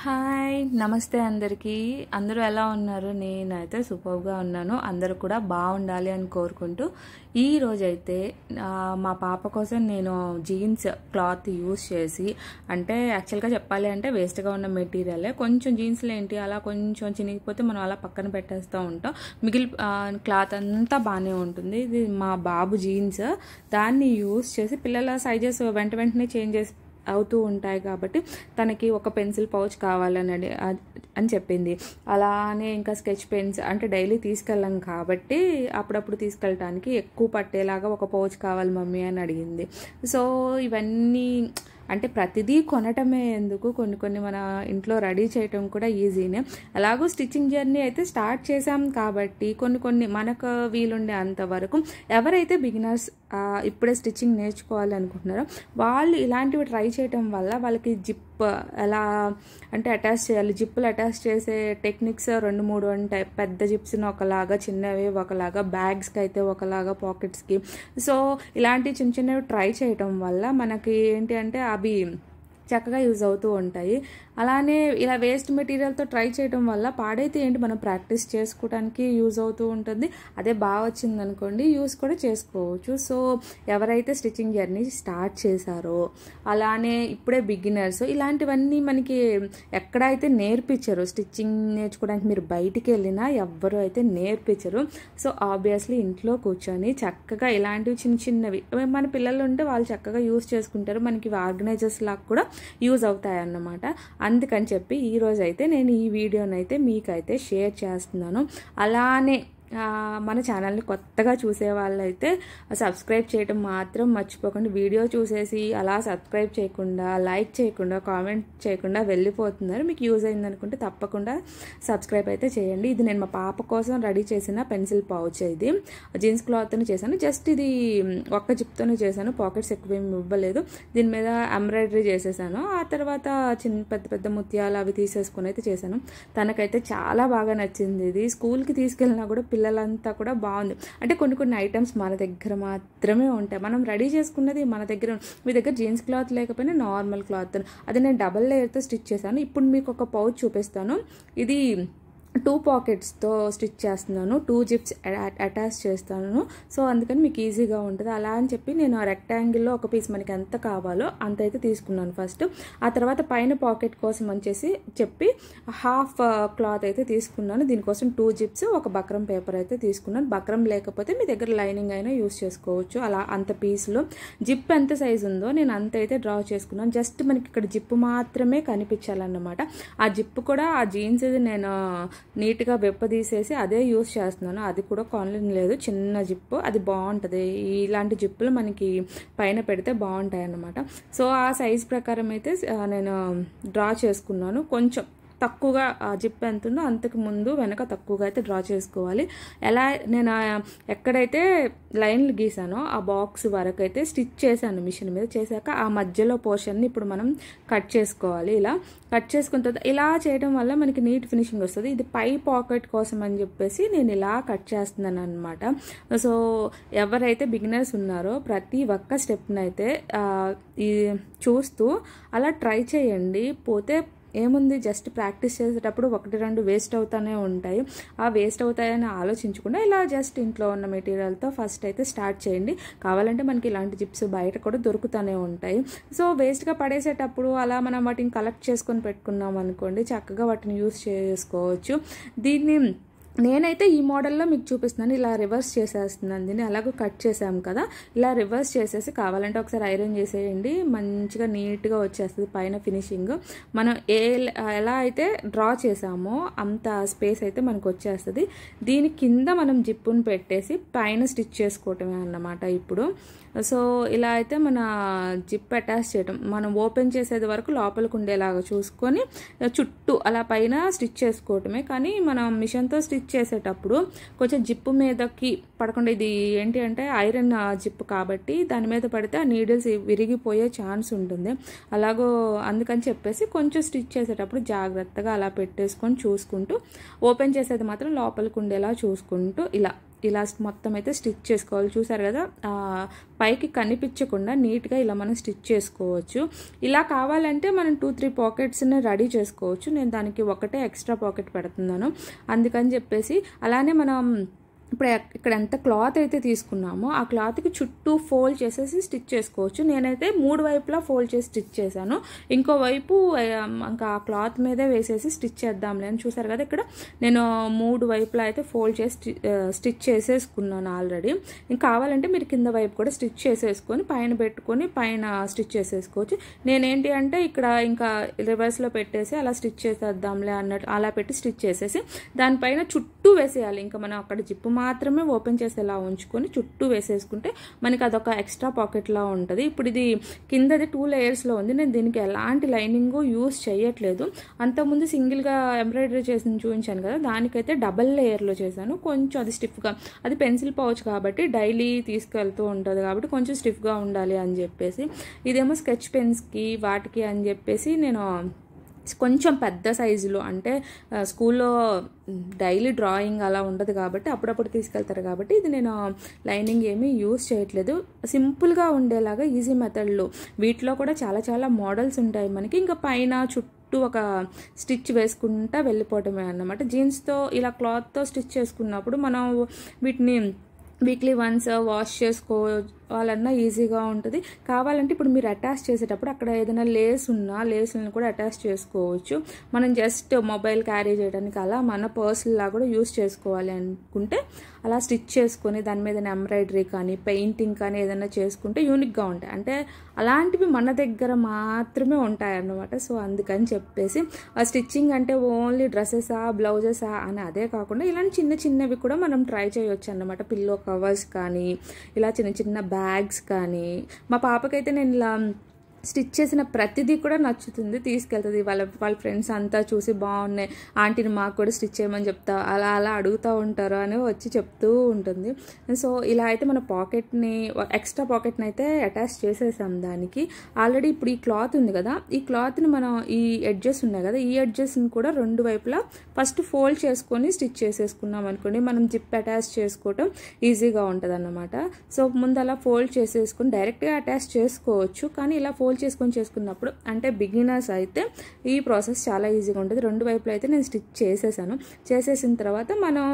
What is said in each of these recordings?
Hi నమస్తే అందరికీ. అందరూ ఎలా ఉన్నారు? నేనైతే సూపర్గా ఉన్నాను. అందరూ కూడా బాగుండాలి అని కోరుకుంటూ ఈ రోజైతే మా పాప కోసం నేను జీన్స్ క్లాత్ యూస్ చేసి, అంటే యాక్చువల్గా చెప్పాలి అంటే వేస్ట్గా ఉన్న మెటీరియలే, కొంచెం జీన్స్లో ఏంటి అలా కొంచెం చినిగిపోతే మనం అలా పక్కన పెట్టేస్తూ ఉంటాం, మిగిలి క్లాత్ అంతా బాగానే ఉంటుంది. ఇది మా బాబు జీన్స్, దాన్ని యూస్ చేసి పిల్లల సైజెస్ వెంటనే చేంజ్ చేసి అవుతూ ఉంటాయి కాబట్టి తనకి ఒక పెన్సిల్ పౌచ్ కావాలని అని చెప్పింది. అలానే ఇంకా స్కెచ్ పెన్స్ అంటే డైలీ తీసుకెళ్ళాం కాబట్టి అప్పుడప్పుడు తీసుకెళ్ళటానికి ఎక్కువ పట్టేలాగా ఒక పౌచ్ కావాలి మమ్మీ అని అడిగింది. సో ఇవన్నీ అంటే ప్రతిదీ కొనటమే ఎందుకు, కొన్ని మన ఇంట్లో రెడీ చేయటం కూడా ఈజీనే. అలాగూ స్టిచ్చింగ్ జర్నీ అయితే స్టార్ట్ చేసాం కాబట్టి కొన్ని మనకు వీలుండే అంతవరకు ఎవరైతే బిగినర్స్ ఇప్పుడే స్టిచ్చింగ్ నేర్చుకోవాలి అనుకుంటున్నారో వాళ్ళు ఇలాంటివి ట్రై చేయటం వల్ల వాళ్ళకి జిప్ ఎలా అంటే అటాచ్ చేయాలి, జిప్పులు అటాచ్ చేసే టెక్నిక్స్ 2-3 ఉంటాయి. పెద్ద జిప్స్ని ఒకలాగా, చిన్నవి ఒకలాగా, బ్యాగ్స్కి అయితే ఒకలాగా, పాకెట్స్కి. సో ఇలాంటి చిన్నవి ట్రై చేయటం వల్ల మనకి ఏంటి అంటే అవి చక్కగా యూజ్ అవుతూ ఉంటాయి. అలానే ఇలా వేస్ట్ మెటీరియల్తో ట్రై చేయడం వల్ల పాడైతే ఏంటి మనం ప్రాక్టీస్ చేసుకోవడానికి యూజ్ అవుతూ ఉంటుంది. అదే బాగా వచ్చింది అనుకోండి యూజ్ కూడా చేసుకోవచ్చు. సో ఎవరైతే స్టిచ్చింగ్ జర్నీ స్టార్ట్ చేశారో, అలానే ఇప్పుడే బిగినర్స్, ఇలాంటివన్నీ మనకి ఎక్కడైతే నేర్పించరు. స్టిచ్చింగ్ నేర్చుకోవడానికి మీరు బయటికి వెళ్ళినా ఎవ్వరు అయితే నేర్పించరు. సో ఆబ్వియస్లీ ఇంట్లో కూర్చొని చక్కగా ఇలాంటివి చిన్నవి మన పిల్లలు ఉంటే వాళ్ళు చక్కగా యూజ్ చేసుకుంటారు. మనకి ఆర్గనైజర్స్ లాగా కూడా యూజ్ అవుతాయి అన్నమాట. అందుకని చెప్పి ఈరోజు అయితే నేను ఈ వీడియోనైతే మీకైతే షేర్ చేస్తున్నాను. అలానే మన ఛానల్ని కొత్తగా చూసే వాళ్ళైతే సబ్స్క్రైబ్ చేయడం మాత్రం మర్చిపోకండి. వీడియో చూసేసి అలా సబ్స్క్రైబ్ చేయకుండా, లైక్ చేయకుండా, కామెంట్ చేయకుండా వెళ్ళిపోతున్నారు. మీకు యూజ్ అయింది అనుకుంటే తప్పకుండా సబ్స్క్రైబ్ అయితే చేయండి. ఇది నేను మా పాప కోసం రెడీ చేసిన పెన్సిల్ పౌచ్. ఇది జీన్స్ క్లాత్తో చేశాను. జస్ట్ ఇది ఒక్క జిప్తోనే చేశాను, పాకెట్స్ ఎక్కువ ఏమి ఇవ్వలేదు. దీని మీద ఎంబ్రాయిడరీ చేసేసాను. ఆ తర్వాత పెద్ద ముత్యాలు అవి తీసేసుకుని అయితే చేశాను. తనకైతే చాలా బాగా నచ్చింది. ఇది స్కూల్కి తీసుకెళ్ళినా కూడా పిల్లలంతా కూడా బాగుంది. అంటే కొన్ని ఐటమ్స్ మన దగ్గర మాత్రమే ఉంటాయి. మనం రెడీ చేసుకున్నది మన దగ్గర. మీ దగ్గర జీన్స్ క్లాత్ లేకపోయినా నార్మల్ క్లాత్, అది నేను డబల్ లేయర్తో స్టిచ్ చేశాను. ఇప్పుడు మీకు ఒక పౌచ్ చూపిస్తాను. ఇది 2 పాకెట్స్తో స్టిచ్ చేస్తున్నాను, 2 జిప్స్ అటాచ్ చేస్తాను. సో అందుకని మీకు ఈజీగా ఉంటుంది. అలా అని చెప్పి నేను రెక్టాంగిల్లో ఒక పీస్ మనకి ఎంత కావాలో అంత అయితే తీసుకున్నాను ఫస్ట్. ఆ తర్వాత పైన పాకెట్ కోసం అని చెప్పి హాఫ్ క్లాత్ అయితే తీసుకున్నాను. దీనికోసం 2 జిప్స్, ఒక బక్రం పేపర్ అయితే తీసుకున్నాను. బక్రం లేకపోతే మీ దగ్గర లైనింగ్ అయినా యూస్ చేసుకోవచ్చు. అలా అంత పీస్లో జిప్ ఎంత సైజు ఉందో నేను అంత అయితే డ్రా చేసుకున్నాను. జస్ట్ మనకి ఇక్కడ జిప్ మాత్రమే కనిపించాలన్నమాట. ఆ జిప్ కూడా ఆ జీన్స్ నేను నీట్గా వెప్పదీసేసి అదే యూస్ చేస్తున్నాను. అది కూడా కాన్లైన్ లేదు, చిన్న జిప్పు, అది బాగుంటుంది. ఇలాంటి జిప్పులు మనకి పైన పెడితే బాగుంటాయి అన్నమాట. సో ఆ సైజ్ ప్రకారం అయితే నేను డ్రా చేసుకున్నాను. కొంచెం తక్కువగా జిప్ ఎంత ఉందో అంతకు ముందు వెనక తక్కువగా అయితే డ్రా చేసుకోవాలి. ఎలా నేను ఎక్కడైతే లైన్లు గీసానో ఆ బాక్స్ వరకు అయితే స్టిచ్ చేశాను మిషన్ మీద. చేశాక ఆ మధ్యలో పోర్షన్ని ఇప్పుడు మనం కట్ చేసుకోవాలి. ఇలా కట్ చేసుకున్న తర్వాత ఇలా చేయడం వల్ల మనకి నీట్ ఫినిషింగ్ వస్తుంది. ఇది పై పాకెట్ కోసం అని చెప్పేసి నేను ఇలా కట్ చేస్తున్నాను అనమాట. సో ఎవరైతే బిగినర్స్ ఉన్నారో ప్రతి ఒక్క స్టెప్ని అయితే చూస్తూ అలా ట్రై చేయండి. పోతే ఏముంది, జస్ట్ ప్రాక్టీస్ చేసేటప్పుడు 1-2 వేస్ట్ అవుతానే ఉంటాయి. ఆ వేస్ట్ అవుతాయని ఆలోచించకుండా ఇలా జస్ట్ ఇంట్లో ఉన్న మెటీరియల్తో ఫస్ట్ అయితే స్టార్ట్ చేయండి. కావాలంటే మనకి ఇలాంటి జిప్స్ బయట కూడా దొరుకుతూనే ఉంటాయి. సో వేస్ట్గా పడేసేటప్పుడు అలా మనం వాటిని కలెక్ట్ చేసుకొని పెట్టుకున్నాం అనుకోండి, చక్కగా వాటిని యూస్ చేసుకోవచ్చు. దీన్ని నేనైతే ఈ మోడల్లో మీకు చూపిస్తున్నాను. ఇలా రివర్స్ చేసేస్తున్నాను. దీన్ని అలాగూ కట్ చేసాం కదా, ఇలా రివర్స్ చేసేసి కావాలంటే ఒకసారి ఐరన్ చేసేయండి, మంచిగా నీట్గా వచ్చేస్తుంది పైన ఫినిషింగ్. మనం ఎలా అయితే డ్రా చేసామో అంత స్పేస్ అయితే మనకు వచ్చేస్తుంది. దీని కింద మనం జిప్పును పెట్టేసి పైన స్టిచ్ చేసుకోవటమే అన్నమాట ఇప్పుడు. సో ఇలా అయితే మన జిప్ అటాచ్ చేయడం, మనం ఓపెన్ చేసేది వరకు లోపలికి ఉండేలాగా చూసుకొని చుట్టూ అలా పైన స్టిచ్ చేసుకోవటమే. కానీ మనం మిషన్తో స్టిచ్ చేసేటప్పుడు కొంచెం జిప్పు మీదకి పడకుండా, ఇది ఏంటి అంటే ఐరన్ జిప్ కాబట్టి దాని మీద పడితే ఆ నీడిల్స్ విరిగిపోయే ఛాన్స్ ఉంటుంది. అలాగో అందుకని చెప్పేసి కొంచెం స్టిచ్ చేసేటప్పుడు జాగ్రత్తగా అలా పెట్టేసుకొని చూసుకుంటూ, ఓపెన్ చేసేది మాత్రం లోపలికి ఉండేలా చూసుకుంటూ ఇలా ఇలా మొత్తం అయితే స్టిచ్ చేసుకోవాలి. చూసారు కదా, పైకి కనిపించకుండా నీట్గా ఇలా మనం స్టిచ్ చేసుకోవచ్చు. ఇలా కావాలంటే మనం 2-3 పాకెట్స్ని రెడీ చేసుకోవచ్చు. నేను దానికి ఒకటే ఎక్స్ట్రా పాకెట్ పెడుతున్నాను. అందుకని చెప్పేసి అలానే మనం ఇప్పుడు ఇక్కడ ఎంత క్లాత్ అయితే తీసుకున్నామో ఆ క్లాత్కి చుట్టూ ఫోల్డ్ చేసేసి స్టిచ్ చేసుకోవచ్చు. నేనైతే 3 వైపులా ఫోల్డ్ చేసి స్టిచ్ చేశాను. ఇంకోవైపు ఇంకా ఆ క్లాత్ మీదే వేసేసి స్టిచ్ చేద్దాంలే అని. చూసారు కదా, ఇక్కడ నేను 3 వైపులా అయితే ఫోల్డ్ చేసి స్టిచ్ చేసేసుకున్నాను ఆల్రెడీ. ఇంకా కావాలంటే మీరు కింద వైపు కూడా స్టిచ్ చేసేసుకొని పైన పెట్టుకొని పైన స్టిచ్ చేసేసుకోవచ్చు. నేనేంటి అంటే ఇక్కడ ఇంకా రివర్స్లో పెట్టేసి అలా స్టిచ్ చేసేద్దాంలే అన్నట్టు అలా పెట్టి స్టిచ్ చేసేసి దానిపైన చుట్టూ వేసేయాలి. ఇంకా మనం అక్కడ జిప్పు మాత్రమే ఓపెన్ చేసేలా ఉంచుకొని చుట్టూ వేసేసుకుంటే మనకి అదొక ఎక్స్ట్రా పాకెట్లా ఉంటుంది. ఇప్పుడు ఇది కిందది 2 లేయర్స్లో ఉంది. నేను దీనికి ఎలాంటి లైనింగ్ యూస్ చేయట్లేదు. అంతకుముందు సింగిల్గా ఎంబ్రాయిడరీ చేసి చూపించాను కదా, దానికైతే డబల్ లేయర్లో చేశాను. కొంచెం అది స్టిఫ్గా, అది పెన్సిల్ పౌచ్ కాబట్టి డైలీ తీసుకెళ్తూ ఉంటుంది కాబట్టి కొంచెం స్టిఫ్గా ఉండాలి అని చెప్పేసి, ఇదేమో స్కెచ్ పెన్స్కి వాటికి అని చెప్పేసి నేను కొంచెం పెద్ద సైజులో, అంటే స్కూల్లో డైలీ డ్రాయింగ్ అలా ఉండదు కాబట్టి అప్పుడప్పుడు తీసుకెళ్తారు కాబట్టి ఇది నేను లైనింగ్ ఏమీ యూస్ చేయట్లేదు. సింపుల్గా ఉండేలాగా ఈజీ మెథడ్లో వీటిలో కూడా చాలా చాలా మోడల్స్ ఉంటాయి మనకి. ఇంకా పైన చుట్టూ ఒక స్టిచ్ వేసుకుంటా వెళ్ళిపోవటమే అన్నమాట. జీన్స్తో ఇలా క్లాత్తో స్టిచ్ చేసుకున్నప్పుడు మనం వీటిని వీక్లీ వన్స్ వాష్ చేసుకోవాలన్నా ఈజీగా ఉంటుంది. కావాలంటే ఇప్పుడు మీరు అటాచ్ చేసేటప్పుడు అక్కడ ఏదైనా లేస్ ఉన్నా లేస్లను కూడా అటాచ్ చేసుకోవచ్చు. మనం జస్ట్ మొబైల్ క్యారీ చేయడానికి అలా మన పర్స్లా కూడా యూస్ చేసుకోవాలి అనుకుంటే అలా స్టిచ్ చేసుకొని దాని మీద ఎంబ్రాయిడరీ కానీ పెయింటింగ్ కానీ ఏదైనా చేసుకుంటే యూనిక్గా ఉంటాయి. అంటే అలాంటివి మన దగ్గర మాత్రమే ఉంటాయి అన్నమాట. సో అందుకని చెప్పేసి ఆ స్టిచ్చింగ్ అంటే ఓన్లీ డ్రెస్సెసా బ్లౌజెసా అని అదే కాకుండా ఇలాంటి చిన్న చిన్నవి కూడా మనం ట్రై చేయొచ్చు అన్నమాట. పిల్లో కవర్స్ కానీ ఇలా చిన్న చిన్న బ్యాగ్స్ కానీ. మా పాపకైతే నేను ఇలా స్టిచ్ చేసిన ప్రతిదీ కూడా నచ్చుతుంది, తీసుకెళ్తుంది. వాళ్ళ ఫ్రెండ్స్ అంతా చూసి బాగున్నాయి ఆంటీని మాకు కూడా స్టిచ్ చేయమని చెప్తా అలా అలా అడుగుతూ ఉంటారు అని వచ్చి చెప్తూ ఉంటుంది. సో ఇలా అయితే మన పాకెట్ని ఎక్స్ట్రా పాకెట్ని అయితే అటాచ్ చేసేసాం దానికి ఆల్రెడీ. ఇప్పుడు ఈ క్లాత్ ఉంది కదా, ఈ క్లాత్ని మనం ఈ ఎడ్జెస్ ఉన్నాయి కదా, ఈ ఎడ్జెస్ని కూడా 2 వైపులా ఫస్ట్ ఫోల్డ్ చేసుకొని స్టిచ్ చేసేసుకున్నాం అనుకోండి, మనం జిప్ అటాచ్ చేసుకోవటం ఈజీగా ఉంటుంది అన్నమాట. సో ముందు అలా ఫోల్డ్ చేసేసుకొని డైరెక్ట్గా అటాచ్ చేసుకోవచ్చు, కానీ ఇలా ఫోల్డ్ చేసుకున్నప్పుడు అంటే బిగినర్స్ అయితే ఈ ప్రాసెస్ చాలా ఈజీగా ఉంటుంది. 2 వైపులో అయితే నేను స్టిచ్ చేసేసాను. చేసేసిన తర్వాత మనం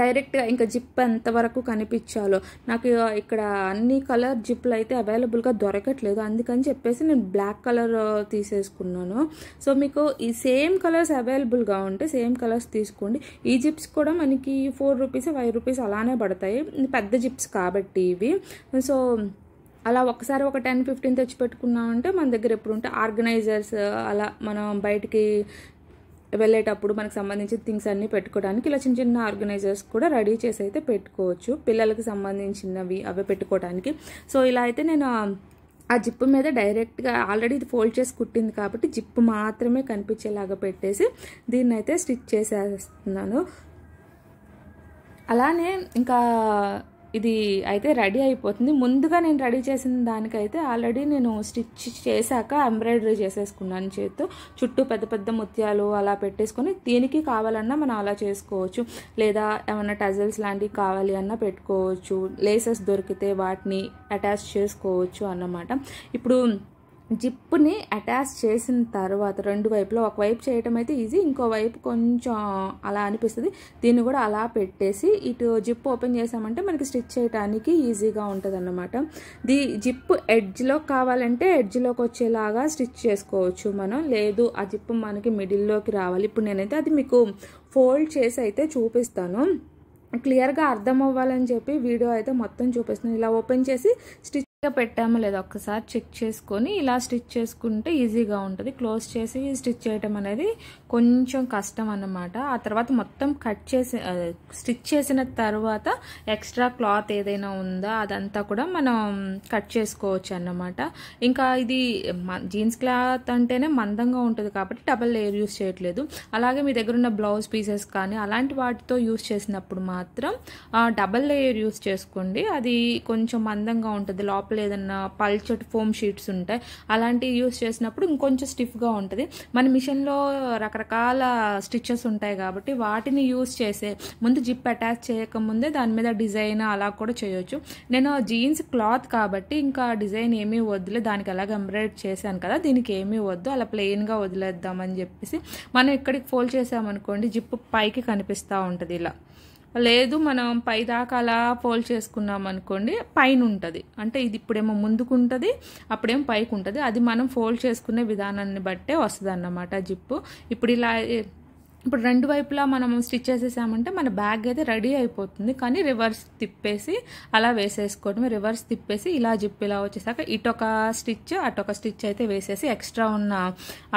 డైరెక్ట్గా ఇంకా జిప్ ఎంతవరకు కనిపించాలో, నాకు ఇక్కడ అన్ని కలర్ జిప్లు అయితే అవైలబుల్గా దొరకట్లేదు, అందుకని చెప్పేసి నేను బ్లాక్ కలర్ తీసేసుకున్నాను. సో మీకు ఈ సేమ్ కలర్స్ అవైలబుల్గా ఉంటే సేమ్ కలర్స్ తీసుకోండి. ఈ జిప్స్ కూడా మనకి 4 రూపీస్ 5 రూపీస్ అలానే పడతాయి, పెద్ద జిప్స్ కాబట్టి ఇవి. సో అలా ఒకసారి ఒక 10-15 తెచ్చి పెట్టుకున్నామంటే మన దగ్గర ఎప్పుడు ఉంటే ఆర్గనైజర్స్ అలా మనం బయటికి వెళ్ళేటప్పుడు మనకు సంబంధించిన థింగ్స్ అన్నీ పెట్టుకోవడానికి ఇలా చిన్న చిన్న ఆర్గనైజర్స్ కూడా రెడీ చేసి అయితే పెట్టుకోవచ్చు, పిల్లలకి సంబంధించినవి అవి పెట్టుకోవడానికి. సో ఇలా అయితే నేను ఆ జిప్పు మీద డైరెక్ట్గా ఆల్రెడీ ఇది ఫోల్డ్ చేసి కుట్టింది కాబట్టి జిప్పు మాత్రమే కనిపించేలాగా పెట్టేసి దీన్ని అయితే స్టిచ్ చేసేస్తున్నాను. అలానే ఇంకా ఇది అయితే రెడీ అయిపోతుంది. ముందుగా నేను రెడీ చేసిన దానికైతే ఆల్రెడీ నేను స్టిచ్ చేశాక ఎంబ్రాయిడరీ చేసేసుకున్నాను చేత్తో. చుట్టూ పెద్ద పెద్ద ముత్యాలు అలా పెట్టేసుకొని దీనికి కావాలన్నా మనం అలా చేసుకోవచ్చు, లేదా ఏమన్నా టజల్స్ లాంటివి కావాలి అన్నా పెట్టుకోవచ్చు, లేసెస్ దొరికితే వాటిని అటాచ్ చేసుకోవచ్చు అన్నమాట. ఇప్పుడు జిప్పుని అటాచ్ చేసిన తర్వాత 2 వైపులో ఒకవైపు చేయటం అయితే ఈజీ, ఇంకో వైపు కొంచెం అలా అనిపిస్తుంది. దీన్ని కూడా అలా పెట్టేసి ఇటు జిప్ ఓపెన్ చేసామంటే మనకి స్టిచ్ చేయడానికి ఈజీగా ఉంటుంది అన్నమాట. జిప్ ఎడ్జ్లో కావాలంటే ఎడ్జ్లోకి వచ్చేలాగా స్టిచ్ చేసుకోవచ్చు మనం, లేదు ఆ జిప్ మనకి మిడిల్లోకి రావాలి. ఇప్పుడు నేనైతే అది మీకు ఫోల్డ్ చేసి అయితే చూపిస్తాను, క్లియర్గా అర్థం అవ్వాలని చెప్పి వీడియో అయితే మొత్తం చూపిస్తున్నాను. ఇలా ఓపెన్ చేసి స్టిచ్ పెట్టామో లేదో ఒక్కసారి చెక్ చేసుకొని ఇలా స్టిచ్ చేసుకుంటే ఈజీగా ఉంటుంది. క్లోజ్ చేసి స్టిచ్ చేయటం అనేది కొంచెం కష్టం అన్నమాట. ఆ తర్వాత మొత్తం స్టిచ్ చేసిన తర్వాత ఎక్స్ట్రా క్లాత్ ఏదైనా ఉందా అదంతా కూడా మనం కట్ చేసుకోవచ్చు అన్నమాట. ఇంకా ఇది జీన్స్ క్లాత్ అంటేనే మందంగా ఉంటుంది కాబట్టి డబల్ లేయర్ యూస్ చేయట్లేదు. అలాగే మీ దగ్గర ఉన్న బ్లౌజ్ పీసెస్ కానీ అలాంటి వాటితో యూస్ చేసినప్పుడు మాత్రం డబల్ లేయర్ యూస్ చేసుకోండి, అది కొంచెం మందంగా ఉంటుంది, లోపల లోపల ఏదన్నా పల్చటి ఫోమ్ షీట్స్ ఉంటాయి, అలాంటివి యూస్ చేసినప్పుడు ఇంకొంచెం స్టిఫ్గా ఉంటుంది. మన మిషన్లో రకరకాల స్టిచెస్ ఉంటాయి కాబట్టి వాటిని యూస్ చేసే ముందు జిప్ అటాచ్ చేయకముందే దాని మీద డిజైన్ అలా కూడా చేయొచ్చు. నేను జీన్స్ క్లాత్ కాబట్టి ఇంకా డిజైన్ ఏమీ వద్దులే, దానికి అలాగే ఎంబ్రాయిడ్ చేశాను కదా, దీనికి ఏమీ వద్దు, అలా ప్లెయిన్గా వదిలేద్దామని చెప్పేసి మనం ఇక్కడికి ఫోల్డ్ చేసామనుకోండి జిప్ పైకి కనిపిస్తూ ఉంటుంది ఇలా. లేదు మనం పై దాకా అలా ఫోల్డ్ చేసుకున్నాం అనుకోండి పైన ఉంటుంది, అంటే ఇది ఇప్పుడేమో ముందుకు ఉంటుంది అప్పుడేమో పైకి ఉంటుంది. అది మనం ఫోల్డ్ చేసుకునే విధానాన్ని బట్టే వస్తుంది అన్నమాట జిప్పు. ఇప్పుడు రెండు వైపులా మనం స్టిచ్ చేసేసామంటే మన బ్యాగ్ అయితే రెడీ అయిపోతుంది. కానీ రివర్స్ తిప్పేసి అలా వేసేసుకోవడమే. రివర్స్ తిప్పేసి ఇలా జిప్ ఇలా వచ్చేసాక ఇటొక స్టిచ్ అటొక స్టిచ్ అయితే వేసేసి ఎక్స్ట్రా ఉన్న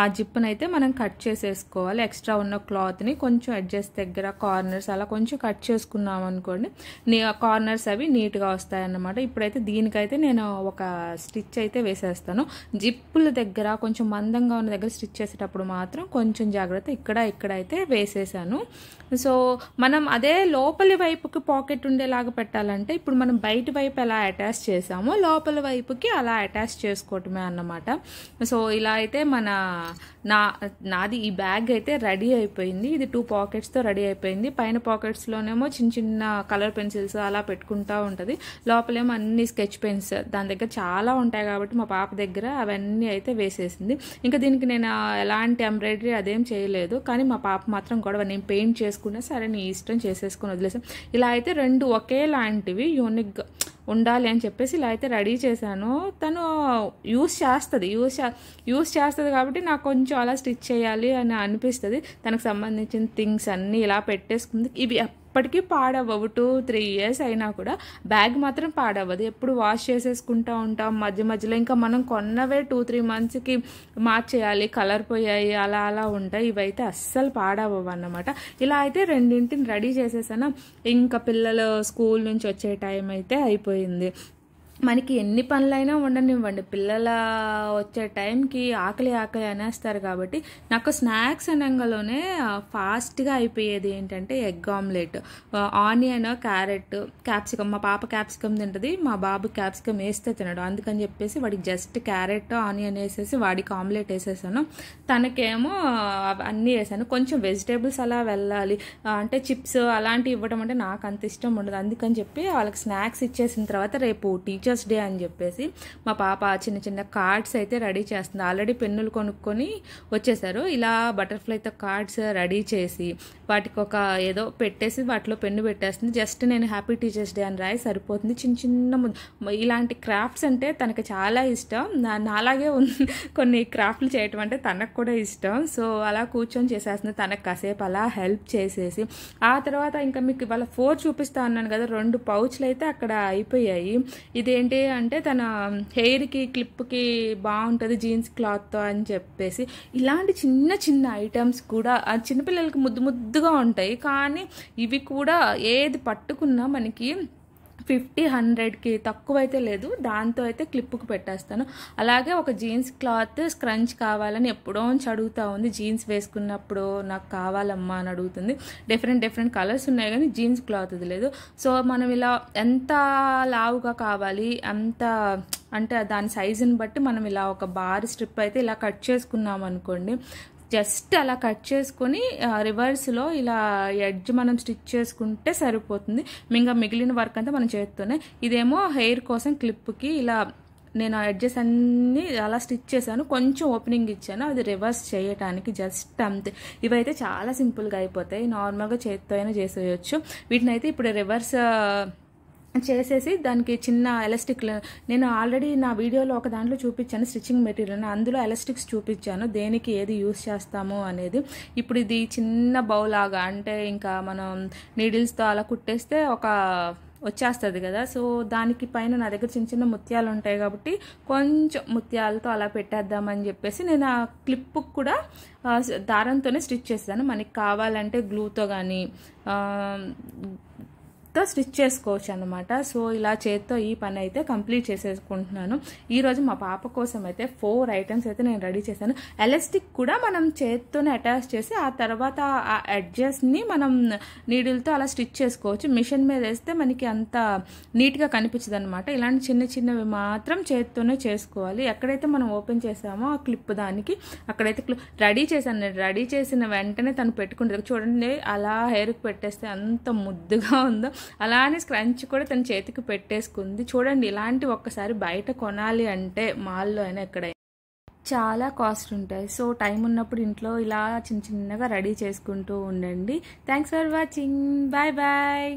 ఆ జిప్ని అయితే మనం కట్ చేసేసుకోవాలి. ఎక్స్ట్రా ఉన్న క్లాత్ని కొంచెం ఎడ్జెస్ దగ్గర కార్నర్స్ అలా కొంచెం కట్ చేసుకున్నాం అనుకోండి, కార్నర్స్ అవి నీట్గా వస్తాయన్నమాట. ఇప్పుడైతే దీనికైతే నేను ఒక స్టిచ్ అయితే వేసేస్తాను. జిప్పుల దగ్గర కొంచెం మందంగా ఉన్న దగ్గర స్టిచ్ చేసేటప్పుడు మాత్రం కొంచెం జాగ్రత్త, ఇక్కడైతే వేసేసాను. సో మనం అదే లోపలి వైపుకి పాకెట్ ఉండేలాగా పెట్టాలంటే ఇప్పుడు మనం బయట వైపు ఎలా అటాచ్ చేసామో లోపల వైపుకి అలా అటాచ్ చేసుకోవటమే అన్నమాట. సో ఇలా అయితే నాది ఈ బ్యాగ్ అయితే రెడీ అయిపోయింది. ఇది 2 పాకెట్స్తో రెడీ అయిపోయింది. పైన పాకెట్స్లోనేమో చిన్న చిన్న కలర్ పెన్సిల్స్ అలా పెట్టుకుంటూ ఉంటుంది, లోపలేమో అన్ని స్కెచ్ పెన్స్ దాని దగ్గర చాలా ఉంటాయి కాబట్టి మా పాప దగ్గర అవన్నీ అయితే వేసేసింది. ఇంకా దీనికి నేను ఎలాంటి ఎంబ్రాయిడరీ అదేం చేయలేదు, కానీ మా పాప మాత్రం గొడవ, నేను పెయింట్ చేసుకున్నా సరే నీ ఇష్టం చేసేసుకుని వదిలేసాం. ఇలా అయితే 2 ఒకేలాంటివి యూనిక్గా ఉండాలి అని చెప్పేసి ఇలా అయితే రెడీ చేశాను. తను యూస్ చేస్తుంది కాబట్టి నాకు కొంచెం అలా స్టిచ్ చేయాలి అని అనిపిస్తుంది. తనకు సంబంధించిన థింగ్స్ అన్నీ ఇలా పెట్టేసుకుంది. ఇవి ఎప్పటికీ పాడవ్వవు, 2-3 years అయినా కూడా బ్యాగ్ మాత్రం పాడవ్వదు. ఎప్పుడు వాష్ చేసేసుకుంటూ ఉంటాం మధ్య మధ్యలో. ఇంకా మనం కొన్నవే 2-3 monthsకి మార్చేయాలి, కలర్ పోయాయి అలా ఉంటాయి. ఇవైతే అస్సలు పాడవ్వవు అన్నమాట. ఇలా అయితే రెండింటిని రెడీ చేసేసాను. ఇంకా పిల్లలు స్కూల్ నుంచి వచ్చే టైం అయితే అయిపోయింది. మనకి ఎన్ని పనులైనా ఉండనివ్వండి, పిల్లల వచ్చే టైంకి ఆకలి అనేస్తారు కాబట్టి నాకు స్నాక్స్ అనగానే ఫాస్ట్గా అయిపోయేది ఏంటంటే egg omelette, onion, carrot, capsicum. మా పాప క్యాప్సికమ్ తింటుంది, మా బాబు క్యాప్సికమ్ వేస్తే తినడు, అందుకని చెప్పేసి వాడికి జస్ట్ క్యారెట్ ఆనియన్ వేసేసి వాడికి ఆమ్లెట్ వేసేసాను. తనకేమో అన్నీ వేసాను. కొంచెం వెజిటేబుల్స్ అలా వెళ్ళాలి అంటే చిప్స్ అలాంటివి ఇవ్వడం అంటే నాకు అంత ఇష్టం ఉండదు, అందుకని చెప్పి వాళ్ళకి స్నాక్స్ ఇచ్చేసిన తర్వాత రేపు టీచర్స్ డే అని చెప్పేసి మా పాప చిన్న చిన్న కార్డ్స్ అయితే రెడీ చేస్తుంది. ఆల్రెడీ పెన్నులు కొనుక్కొని వచ్చేసారు. ఇలా బటర్ఫ్లైతో కార్డ్స్ రెడీ చేసి వాటికి ఒక ఏదో పెట్టేసి వాటిలో పెన్ను పెట్టేస్తుంది. జస్ట్ నేను హ్యాపీ టీచర్స్ డే అని రాయి సరిపోతుంది. చిన్న చిన్న ఇలాంటి క్రాఫ్ట్స్ అంటే తనకి చాలా ఇష్టం. నాలాగే కొన్ని క్రాఫ్ట్లు చేయటం అంటే తనకు కూడా ఇష్టం. సో అలా కూర్చొని చేసేస్తుంది. తనకు కాసేపు అలా హెల్ప్ చేసేసి ఆ తర్వాత ఇంకా మీకు ఇవాళ 4 చూపిస్తా అన్నాను కదా, 2 పౌచ్లు అయితే అక్కడ అయిపోయాయి. ఇదేంటి అంటే తన హెయిర్కి క్లిప్కి బాగుంటుంది జీన్స్ క్లాత్తో అని చెప్పేసి ఇలాంటి చిన్న చిన్న ఐటమ్స్ కూడా చిన్నపిల్లలకి ముద్దుగా ఉంటాయి. కానీ ఇవి కూడా ఏది పట్టుకున్నా మనకి 50-100కి తక్కువైతే లేదు, దాంతో అయితే క్లిప్కి పెట్టేస్తాను. అలాగే ఒక జీన్స్ క్లాత్ స్క్రంచ్ కావాలని ఎప్పుడో అడుగుతూ ఉంది. జీన్స్ వేసుకున్నప్పుడు నాకు కావాలమ్మా అని అడుగుతుంది. డిఫరెంట్ కలర్స్ ఉన్నాయి కానీ జీన్స్ క్లాత్ ఇది లేదు. సో మనం ఇలా ఎంత లావుగా కావాలి అంత అంటే దాని సైజుని బట్టి మనం ఇలా ఒక బార్ స్ట్రిప్ అయితే ఇలా కట్ చేసుకున్నాం అనుకోండి, జస్ట్ అలా కట్ చేసుకొని రివర్స్లో ఇలా ఎడ్జ్ మనం స్టిచ్ చేసుకుంటే సరిపోతుంది. ఇంకా మిగిలిన వర్క్ అంతా మనం చేస్తూనే. ఇదేమో హెయిర్ కోసం క్లిప్కి ఇలా నేను ఎడ్జెస్ అన్నీ అలా స్టిచ్ చేశాను, కొంచెం ఓపెనింగ్ ఇచ్చాను, అది రివర్స్ చేయడానికి జస్ట్ అంతే. ఇవైతే చాలా సింపుల్గా అయిపోతాయి, నార్మల్గా చేతితో అయినా చేసేయచ్చు. వీటిని అయితే ఇప్పుడు రివర్స్ చేసేసి దానికి చిన్న ఎలాస్టిక్, నేను ఆల్రెడీ నా వీడియోలో ఒక దాంట్లో చూపించాను స్టిచ్చింగ్ మెటీరియల్, అందులో ఎలాస్టిక్స్ చూపించాను దేనికి ఏది యూస్ చేస్తాము అనేది. ఇప్పుడు ఇది చిన్న బౌలాగా అంటే ఇంకా మనం నీడిల్స్తో అలా కుట్టేస్తే ఒక వచ్చేస్తుంది కదా. సో దానికి పైన నా దగ్గర చిన్న చిన్న ముత్యాలు ఉంటాయి కాబట్టి కొంచెం ముత్యాలతో అలా పెట్టేద్దామని చెప్పేసి నేను ఆ క్లిప్ కూడా దారంతోనే స్టిచ్ చేస్తాను. మనకి కావాలంటే గ్లూతో కానీ తో స్టిచ్ చేసుకోవచ్చు అనమాట. సో ఇలా చేత్తో ఈ పని అయితే కంప్లీట్ చేసేసుకుంటున్నాను. ఈరోజు మా పాప కోసం అయితే 4 ఐటమ్స్ అయితే నేను రెడీ చేశాను. ఎలాస్టిక్ కూడా మనం చేత్తోనే అటాచ్ చేసి ఆ తర్వాత ఆ ఎడ్జెస్ని మనం నీడిల్తో అలా స్టిచ్ చేసుకోవచ్చు. మిషన్ మీద వేస్తే మనకి అంత నీట్గా కనిపించదు అనమాట. ఇలాంటి చిన్న చిన్నవి మాత్రం చేత్తోనే చేసుకోవాలి. ఎక్కడైతే మనం ఓపెన్ చేసామో ఆ క్లిప్ దానికి అక్కడైతే రెడీ చేశాను. నేను రెడీ చేసిన వెంటనే తను పెట్టుకుంటుంది. చూడండి అలా హెయిర్కి పెట్టేస్తే అంత ముద్దుగా ఉందో, అలానే స్క్రంచ్ కూడా తన చేతికి పెట్టేసుకుంది. చూడండి ఇలాంటి ఒక్కసారి బయట కొనాలి అంటే మాల్లో అయినా ఎక్కడైనా చాలా కాస్ట్ ఉంటాయి. సో టైం ఉన్నప్పుడు ఇంట్లో ఇలా చిన్న చిన్నగా రెడీ చేసుకుంటూ ఉండండి. Thanks for watching. Bye bye.